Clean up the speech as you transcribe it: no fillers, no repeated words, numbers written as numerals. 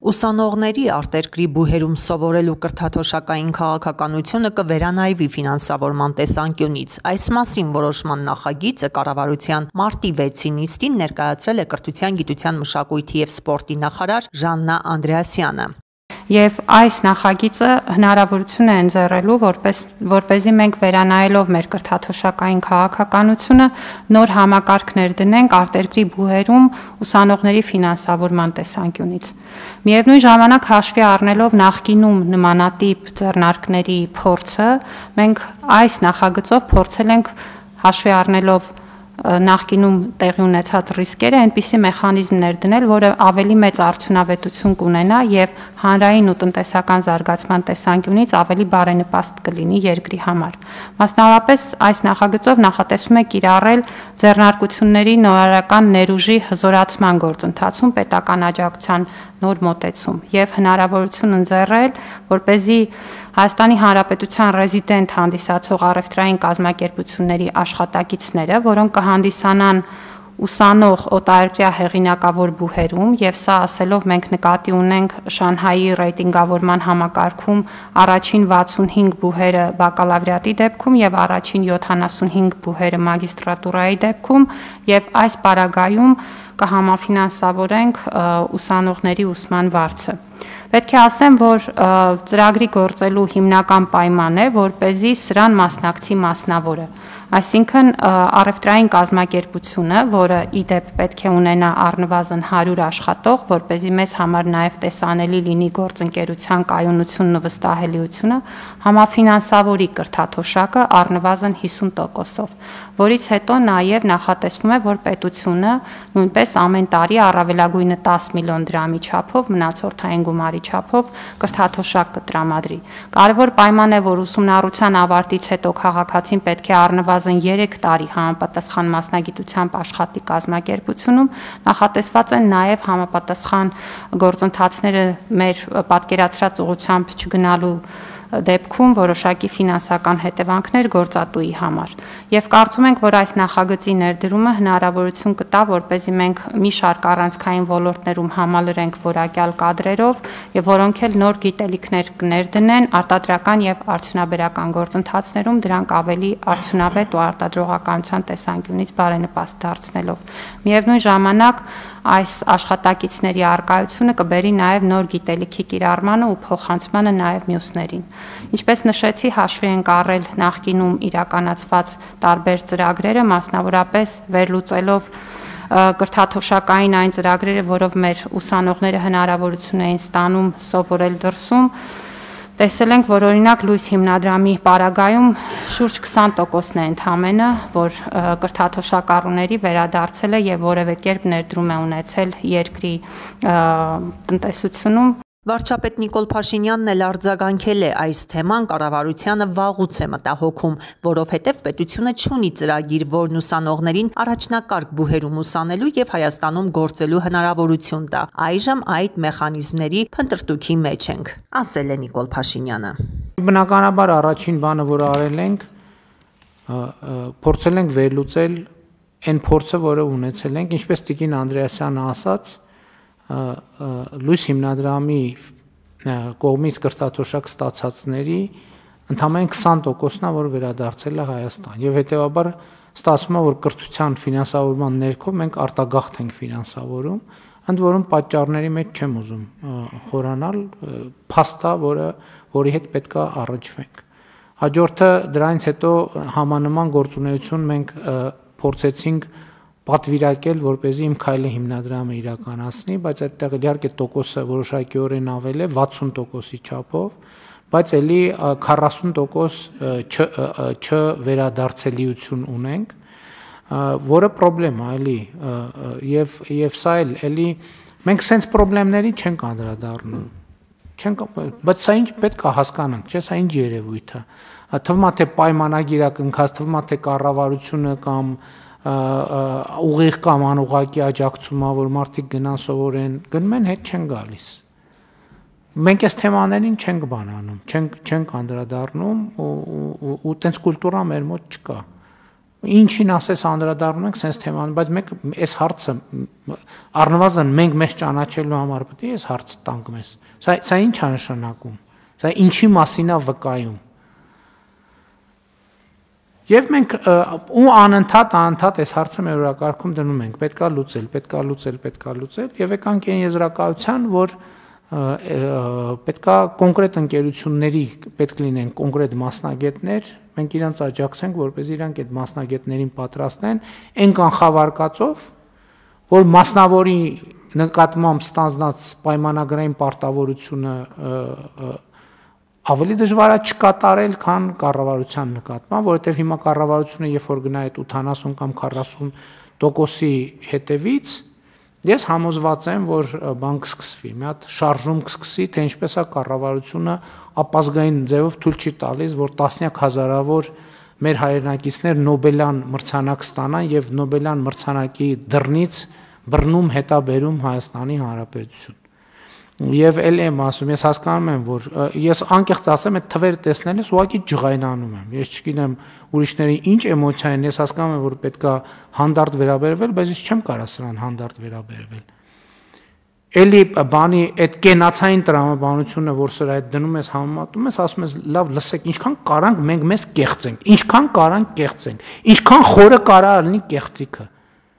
Ուսանողների արտերկրի բուհերում սովորելու կրթաթոշակային քաղաքականությունը կվերանայվի ֆինանսավորման տեսանկյունից։ Այս մասին որոշման նախագիծը կառավարության մարտի 6-ի նիստին ներկայացրել է Կրթության, գիտության, մշակույթի և սպորտի նախարար Ժաննա Անդրեասյանը։ Եվ այս նախագիծը հնարավորություն է ընձեռելու, որպեսզի մենք վերանայելով մեր կրթաթոշակային քաղաքականությունը նոր համակարգ ներդնենք արտերկրի բուհերում ուսանողների ֆինանսավորման տեսանկյունից։ Միևնույն ժամանակ հաշվի առնելով նախկինում նմանատիպ ձեռնարկների փորձը, մենք այս նախագծով փորձել ենք հաշվի առնելով նախկինում տեղի ունեցած ռիսկերը այնպիսի մեխանիզմ ներդնել, որը ավելի մեծ արդյունավետություն կունենա եւ հանրային ու տնտեսական զարգացման տեսանկյունից ավելի բարենպաստ կլինի երկրի համար։ Մասնավորապես այս նախագծով նախատեսում է կիրառել ձեռնարկությունների նորարարական ներուժի հզորացման գործընթացում պետական աջակցության նոր մոտեցում եւ հնարավորություն ընձեռել, որպեսզի Հայաստանի Հանրապետության ռեզիդենտ հանդիսացող առևտրային կազմակերպությունների աշխատակիցները, որոնք կհանդիսանան ուսանող օտարերկրյա հեղինակավոր բուհերում եւ սա ասելով մենք նկատի ունենք Շանհայի ռեյտինգավորման համակարգում առաջին 65 բուհերը բակալավրիատի դեպքում եւ առաջին 75 բուհերը մագիստրատուրայի դեպքում եւ այս պարագայում կհամաֆինանսավորենք ուսանողների ուսման վարձը։ Պետք է ասեմ, որ ծրագրի գործելու հիմնական պայման է, որպեսզի սրան մասնակցի մասնավորը, այսինքն առևտրային կազմակերպությունը, որը իդեպ պետք է ունենա առնվազն 100 աշխատող, որպեսզի մեզ համար նաև տեսանելի լինի գործընկերության կայունությունն ու վստահելիությունը, համաֆինանսավորի կրթաթոշակը առնվազն 50%-ով, որից հետո նաև նախատեսվում է, որ պետությունը նույնպես ամեն տարի առավելագույնը 10 միլիոն դրամի չափով մնացորդային գումարի չափով կրթաթոշակ կտրամադրի։ Կարևոր պայման է, որ ուսումնառության ավարտից հետո քաղաքացին պետք է առնվազն 3 տարի համապատասխան մասնագիտությամբ աշխատի կազմակերպությունում, նախատեսված են նաև համապատասխան գործընթացները մեր պատկերացրած ուղղությամբ չգնալու դեպքում որոշակի ֆինանսական հետևանքներ գործատուի համար։ Եվ կարծում ենք, որ այս նախագծի ներդրումը հնարավորություն կտա, որպեսզի մենք մի շարք առանցքային ոլորտներում համալրենք որակյալ կադրերով եւ որոնք էլ նոր գիտելիքներ կներդնեն արտադրական եւ արդյունաբերական գործընթացներում դրանք ավելի արդյունավետ ու արտադրողականության տեսանկյունից բարենպաստ դարձնելով։ Միևնույն ժամանակ այս աշխատակիցների արկայությունը կբերի նաև նոր գիտելիքի կիրառմանը ու փոխանցմանը նաև մյուսներին։ Ինչպես նշեցի, հաշվի ենք առել նախկինում իրականացված տարբեր ծրագրերը, մասնավորապես վերլուծելով կրթաթոշակային այն ծրագրերը, որով մեր ուսանողները հնարավորություն էին ստանում սովորել դրսում, տեսել ենք, որ օրինակ լույս հիմնադրամի պարագայում շուրջ 20%-ն է ընդամենը, որ կրթաթոշակառուների վերադարձել է եւ որևէ կերպ ներդրում է ունեցել երկրի տնտեսությունում։ Վարչապետ Նիկոլ Փաշինյանն էլ արձագանքել է այս թեման կառավարությանը վաղուց է մտահոգում, որովհետև պետությունը չունի ծրագիր, որն ուսանողներին առաջնակարգ բուհերում ուսանելու եւ Հայաստանում գործելու հնարավորություն տա։ Այժմ այդ մեխանիզմների փնտրտուքի մեջ ենք, ասել է Նիկոլ Փաշինյանը։ Բնականաբար առաջին բանը, որ արել ենք, փորձել ենք վերլուծել այն փորձը, որը ունեցել ենք, ինչպես Տիկին Անդրեասյանը ասաց, լույս հիմնադրամի կողմից կրթաթոշակ ստացածների ընդամենը 20%-ն է, որ վերադարձել է Հայաստան եւ հետեւաբար ստացվում է, որ կրթության ֆինանսավորման ներքո մենք արտագաղթ ենք ֆինանսավորում, ընդ որում պատճառների մեջ չեմ ուզում խորանալ, փաստ է, որի հետ պետք է առնչվենք։ Հաջորդը դրանից հետո համանման գործունեություն մենք փորձեցինք պատվիրակել, որպեսզի իմ քայլը հիմնադրամը իրականացնի, բայց այդտեղ իհարկե տոկոսը որոշակիորեն ավել է 60%-ի չափով, բայց էլի 40% չվերադարձելիություն ունենք, որը պրոբլեմ է, էլի, եւ սա էլի մենք սենց պրոբլեմների չենք անդրադառնում։ Բայց սա ինչ պետք է հասկանանք, չէ՞, սա ինչ երևույթ է։ Թվում է թե պայմանագիր է կնքած, թվում է թե կառավարությունը կամ ուղիղ կամ անուղղակի աջակցում է, որ մարդիկ գնան սովորեն, գնում են հետ չեն գալիս։ Մենք այս թեմաներին չենք բանանում, չենք անդրադառնում ու տենց կուլտուրա մեր մոտ չկա։ Ինչին ասես անդրադառնում ենք sense թեման, բայց մենք այս հարցը առնվազն մենք մեզ ճանաչելու համար պետք է այս հարցը տանք մեզ։ Սա ինչ է նշանակում։ Սա ինչի մասին է վկայում։ Եվ մենք ու անընդհատ այս հարցը մեր օրակարգում դնում ենք, պետքա լուծել, եւ եկանք այն եզրակացության, որ պետքա կոնկրետ ընկերությունների պետք լինեն կոնկրետ մասնագետներ, մենք իրանց աջակցենք, որպեսզի իրանք այդ մասնագետներին պատրաստեն այն կանխավարկածով, որ մասնավորի նկատմամբ ստանձնած պայմանագրային պարտավորությունը ավելի դժվար է չկատարել, քան կառավարության նկատմամբ, որովհետև հիմա կառավարությունը երբ որ գնա այդ 80 կամ 40%-ի հետևից, ես համոզված եմ, որ բան կսկսվի, մի հատ շարժում կսկսի, թե ինչպես է կառավարությունը ապազգային ձևով թույլ չի տալիս, որ տասնյակ հազարավոր մեր հայրենակիցներ Նոբելյան մրցանակ ստանան եւ Նոբելյան մրցանակի դռնից բռնում հետաբերում Հայաստանի Հանրապետություն։ Եվ էլ եմ ասում, ես հասկանում եմ, որ ես անկեղծ ասեմ, այդ թվերը տեսնելիս ուղղակի ջղայնանում եմ։ Ես չգիտեմ ուրիշների ինչ էմոցիա են, ես հասկանում եմ, որ պետքա հանդարտ վերաբերվել, բայց ես չեմ կարող սրան հանդարտ վերաբերվել։ Էլի բանի այդ կենացային տրամաբանությունը, որ սրա հետ դնում ես համեմատում ես, ասում ես, լավ, լսեք, ինչքան կարանք մենք մեզ կեղծենք, ինչքան կարանք կեղծենք, ինչքան խորը կարա լինի կեղծիքը։